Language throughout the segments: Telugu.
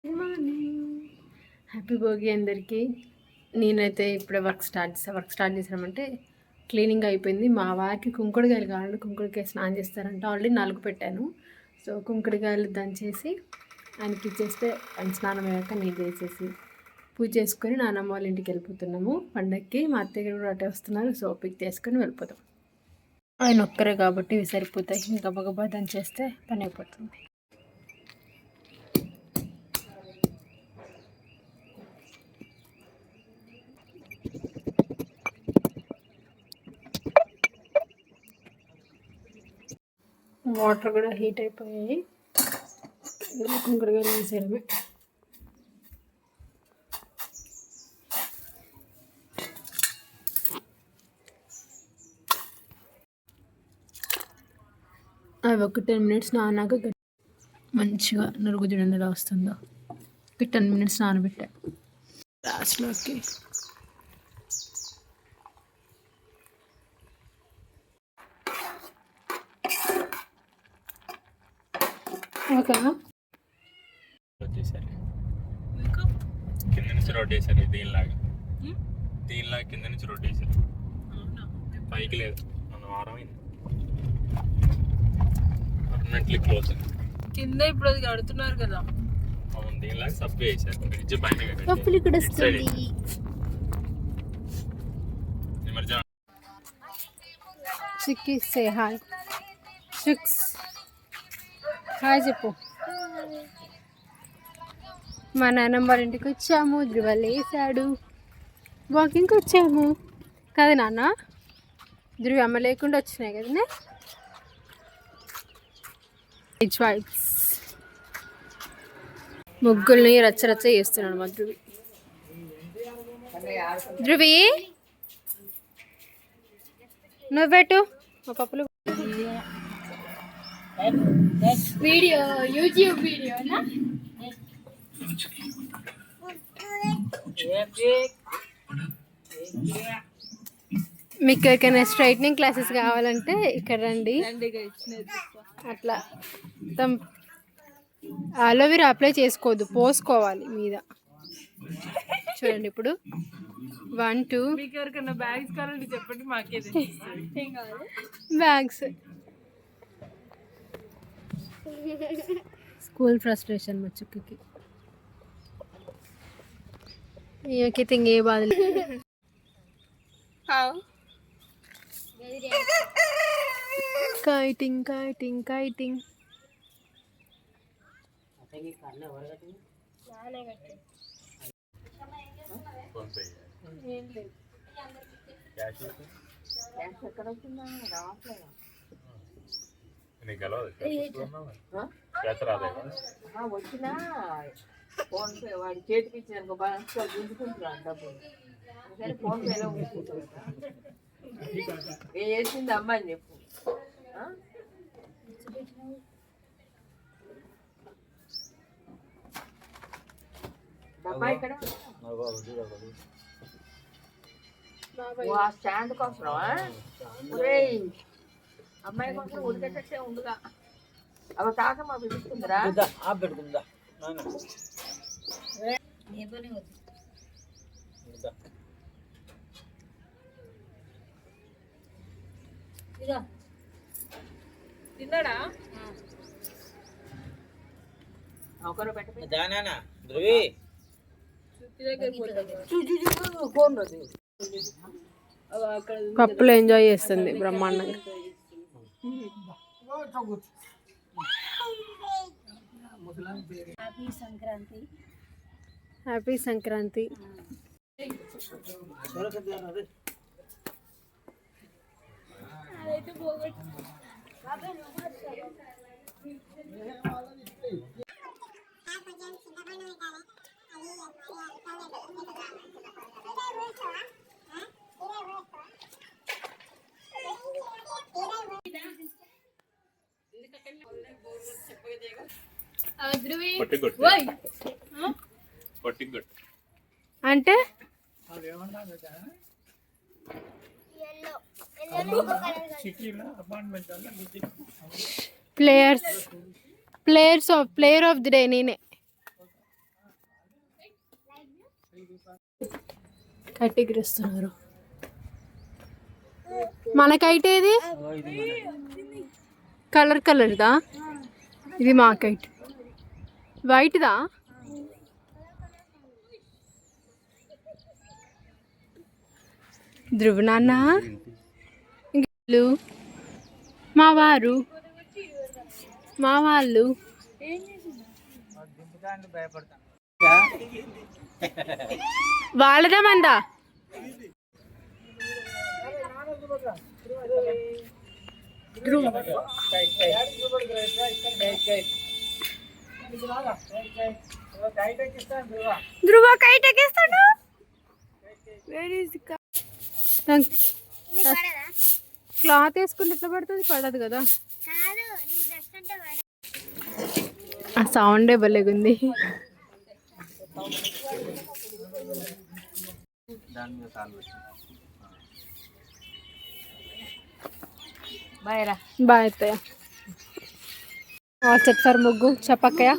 గుడ్ మార్నింగ్, హ్యాపీ భోగి అందరికీ. నేనైతే ఇప్పుడే వర్క్ స్టార్ట్ చేసామంటే క్లీనింగ్ అయిపోయింది. మా వారికి కుంకుడుకాయలు కావాలి, కుంకుడుకాయ స్నానం చేస్తారంటే ఆల్రెడీ 4 పెట్టాను. సో కుంకుడుకాయలు దంచేసి ఆయనకి ఇచ్చేస్తే ఆయన స్నానం అయ్యాక నేను చేసేసి పూజ చేసుకొని నాన్నమ్మ వాళ్ళ ఇంటికి వెళ్ళిపోతున్నాము పండగకి. మా అత్తయ్య కూడా అటే వస్తున్నారు. సో పిక్ చేసుకొని వెళ్ళిపోతాం. ఆయన ఒక్కరే కాబట్టి ఇవి సరిపోతాయి. ఇంకా గబగబా దంచేస్తే పని అయిపోతుంది. వాటర్ కూడా హీట్ అయిపోయాయి. కుంకుడుకాయలు వేసేయడమే. అవి ఒక 10 మినిట్స్ నానాక మంచిగా నురుగు చూడండి ఎలా వస్తుందో. 10 మినిట్స్ నానబెట్టా లాస్ట్లోకి. ఓకేనా? కింద నుంచి రోడ్ వేసారు. దీనిలాగా కింద నుంచి రోడ్ వేసారు. పైకి లేదు. మన వారం పర్మనెంట్లీ క్లోజ్. కింద ఇప్పుడు అది కడుతున్నారు కదా. అవును, దీనిలాగా సబ్వే వేసారు. బ్రిడ్జ్ పైన చిక్కి సే హాయ్. సిక్స్ హాయ్ చెప్పు. మా నాన్నమ్మ వాళ్ళ ఇంటికి వచ్చాము. ధ్రువలు వేసాడు. వాకింగ్కి వచ్చాము కదా నాన్న. ధ్రువ అమ్మ లేకుండా వచ్చినాయి కదనే. వైబ్స్ ముగ్గుల్ని రచ్చరచ్చ చేస్తున్నాడు మా ధ్రువి. ధ్రువి నువ్వెటు మా పప్పులు వీడియో యూట్యూబ్ వీడియోనా. మీకు ఎక్కడైనా స్ట్రైట్నింగ్ క్లాసెస్ కావాలంటే ఇక్కడ రండి. అట్లా మొత్తం అలోవెరా అప్లై చేసుకోవద్దు, పోసుకోవాలి మీద. చూడండి ఇప్పుడు 1 2 మీకు ఎవరికైనా బ్యాగ్స్ కావాలంటే చెప్పండి, మాకే బ్యాగ్స్. స్కూల్ ఫ్రస్ట్రేషన్ మా చుక్కకి. ఈమెకైతే ఇంకే బాధ లేదు. కైటింగ్ కైటింగ్ కైటింగ్. వచ్చినా ఫోన్ పే వాడి చేతికి ఇచ్చిన బాగా గుంజుకుంటున్నాను డబ్బులు. అందుకని ఫోన్ పేలో ఉంచుకుంటాను. వేసింది అమ్మ అని చెప్పు. డబ్బా ఇక్కడ స్టాండ్ కోసం అమ్మాయి కోసం ఉడికేటట్టే ఉండుగా. అవి తాత మా పిలుస్తుందిరా. పెడుతుందా తిన్నాడా? ఒకరు పెట్ట పప్పులు ఎంజాయ్ చేస్తుంది బ్రహ్మాండంగా. హ్యాపీ సంక్రాంతి. అంటే ప్లేయర్ ఆఫ్ ది డే నేనే. కైట్ ఎగిరేస్తున్నారు. మన కైట్ ఏది? కలర్దా? ఇది మా కైట్. వైట్దా? ధ్రువ నాన్న, మా వాళ్ళు వాళ్ళదా మందా? ధ్రువ కైట్ ఎక్కిస్తాడు. క్లాత్ వేసుకుంటే ఎట్లా పడుతుంది? పడదు కదా. ఆ సౌండే భలేగుంది. బాయ్ అత్తయ్య. ఆల్ సెట్ ఫర్ ముగ్గు. చెప్పక్కయ్య.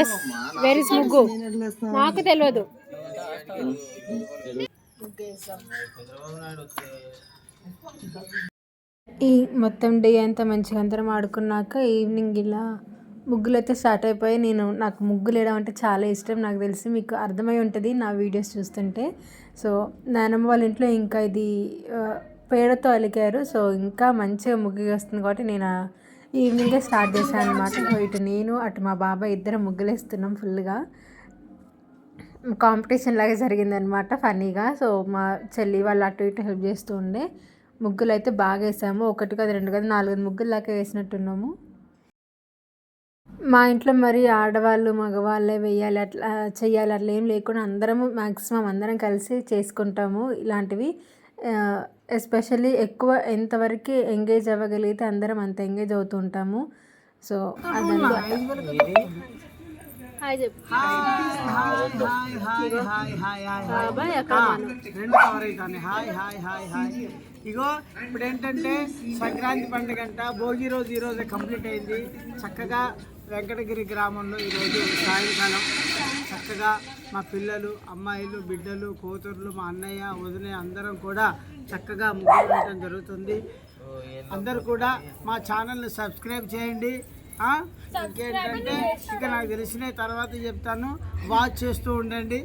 ఎస్, వేర్ ఇస్ ముగ్గు? నాకు తెలియదు. ఈ మొత్తం డే అంతా మంచిగా అందరం ఆడుకున్నాక ఈవినింగ్ ఇలా ముగ్గులు అయితే స్టార్ట్ అయిపోయి. నాకు ముగ్గులు వేయడం అంటే చాలా ఇష్టం. నాకు తెలిసి మీకు అర్థమై ఉంటుంది నా వీడియోస్ చూస్తుంటే. సో నానమ్మ వాళ్ళ ఇంట్లో ఇంకా ఇది పేడతో అలికారు. సో ఇంకా మంచిగా ముగ్గు వస్తుంది కాబట్టి నేను ఈవినింగే స్టార్ట్ చేశాను అనమాట. ఇటు నేను అటు మా బాబాయ్ ఇద్దరం ముగ్గులు వేస్తున్నాం. ఫుల్గా కాంపిటీషన్ లాగా జరిగిందనమాట, ఫన్నీగా. సో మా చెల్లి వాళ్ళు అటు ఇటు హెల్ప్ చేస్తూ ఉండే. ముగ్గులు అయితే బాగా వేసాము. 1 కాదు 2 కాదు 4 ముగ్గులు దాకా వేసినట్టున్నాము. మా ఇంట్లో మరి ఆడవాళ్ళు మగవాళ్ళే వేయాలి అట్లా చెయ్యాలి అట్లా ఏం లేకుండా అందరము మ్యాక్సిమం అందరం కలిసి చేసుకుంటాము ఇలాంటివి. ఎస్పెషల్లీ ఎక్కువ ఎంతవరకు ఎంగేజ్ అవ్వగలిగితే అందరం అంత ఎంగేజ్ అవుతూ ఉంటాము. సో అదనమాట. హాయ్ చెప్పు. ఇగో ఇప్పుడు ఏంటంటే సంక్రాంతి పండుగ అంట. భోగి రోజు ఈరోజు కంప్లీట్ అయింది. చక్కగా వెంకటగిరి గ్రామంలో ఈరోజు సాయంకాలం చక్కగా మా పిల్లలు, అమ్మాయిలు, బిడ్డలు, కూతుర్లు, మా అన్నయ్య, వదిన అందరం కూడా చక్కగా ముగ్గులు వేయడం జరుగుతుంది. అందరూ కూడా మా ఛానల్ని సబ్స్క్రైబ్ చేయండి. ఇంకేంటంటే ఇంకా నాకు తెలిసిన తర్వాత చెప్తాను, వాచ్ చేస్తూ ఉండండి.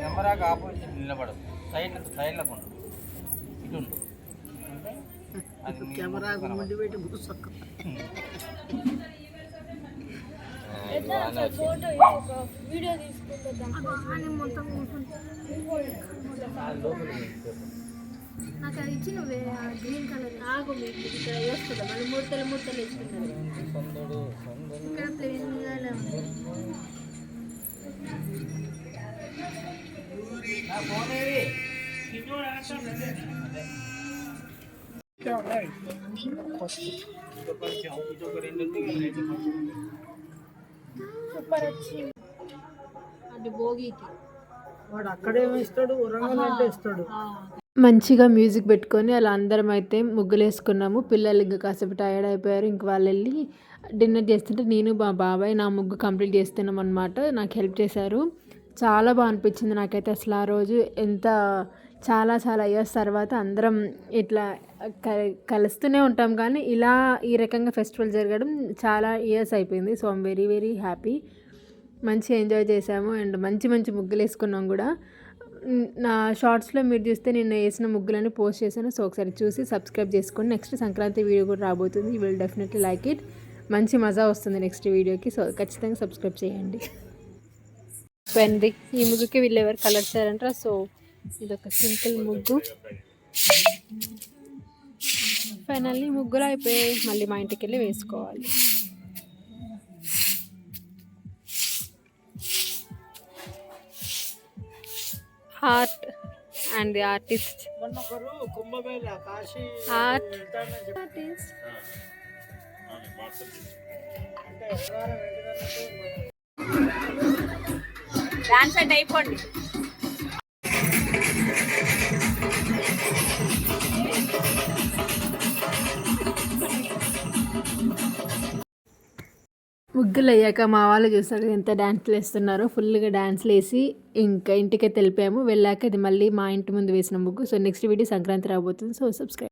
కెమెరాకి ఆపోజిట్ నిలబడదు, సైడ్లకు ఉండు, ఇటు ఉండు. కెమెరా ముందు పెట్టి కూర్చోక. నాకు అది ఇచ్చి నువ్వే గ్రీన్ కలర్ ఆగు. మీకు ఇక్కడ వేస్తుందా మళ్ళీ మూర్తలు వేసుకుంటారు. ఇక్కడ ప్లెయిన్గానే సూపర్ వచ్చింది. అది భోగికి వాడు అక్కడేమో ఇస్తాడు, వరంగల్ అంటే ఇస్తాడు. మంచిగా మ్యూజిక్ పెట్టుకొని అలా అందరం అయితే ముగ్గులు వేసుకున్నాము. పిల్లలు ఇంకా కాసేపు టైర్డ్ అయిపోయారు. ఇంక వాళ్ళు వెళ్ళి డిన్నర్ చేస్తుంటే నేను మా బాబాయ్ నా ముగ్గు కంప్లీట్ చేస్తున్నాం అనమాట. నాకు హెల్ప్ చేశారు. చాలా బాగా అనిపించింది నాకైతే. అసలు ఆ రోజు ఎంత చాలా ఇయర్స్ తర్వాత అందరం ఇట్లా కలుస్తూనే ఉంటాం, కానీ ఇలా ఈ రకంగా ఫెస్టివల్ జరగడం చాలా ఇయర్స్ అయిపోయింది. So I'm very very happy. మంచిగా ఎంజాయ్ చేసాము అండ్ మంచి ముగ్గులు వేసుకున్నాం కూడా. నా షార్ట్స్లో మీరు చూస్తే నేను వేసిన ముగ్గులని పోస్ట్ చేశాను. సో ఒకసారి చూసి సబ్స్క్రైబ్ చేసుకోండి. నెక్స్ట్ సంక్రాంతి వీడియో కూడా రాబోతుంది. You will definitely like it. మంచి మజా వస్తుంది నెక్స్ట్ వీడియోకి. సో ఖచ్చితంగా సబ్స్క్రైబ్ చేయండి. పెన్ది ఈ ముగ్గుకి వీళ్ళు ఎవరు కలర్ చేయారంటారా. సో ఇదొక సింపుల్ ముగ్గు. ఫైనల్లీ ముగ్గులు అయిపోయాయి. మళ్ళీ మా ఇంటికి వెళ్ళి వేసుకోవాలి. Heart and the artist. Artist dance అంటే అయిపోండి. ముగ్గులు అయ్యాక మా వాళ్ళు చూస్తారు ఎంత డ్యాన్స్లు వేస్తున్నారో. ఫుల్గా డ్యాన్స్లు వేసి ఇంకా ఇంటికి తెలిపాము. వెళ్ళాక ఇది మళ్ళీ మా ఇంటి ముందు వేసిన ముగ్గు. సో నెక్స్ట్ వీడియో సంక్రాంతి రాబోతుంది. So subscribe.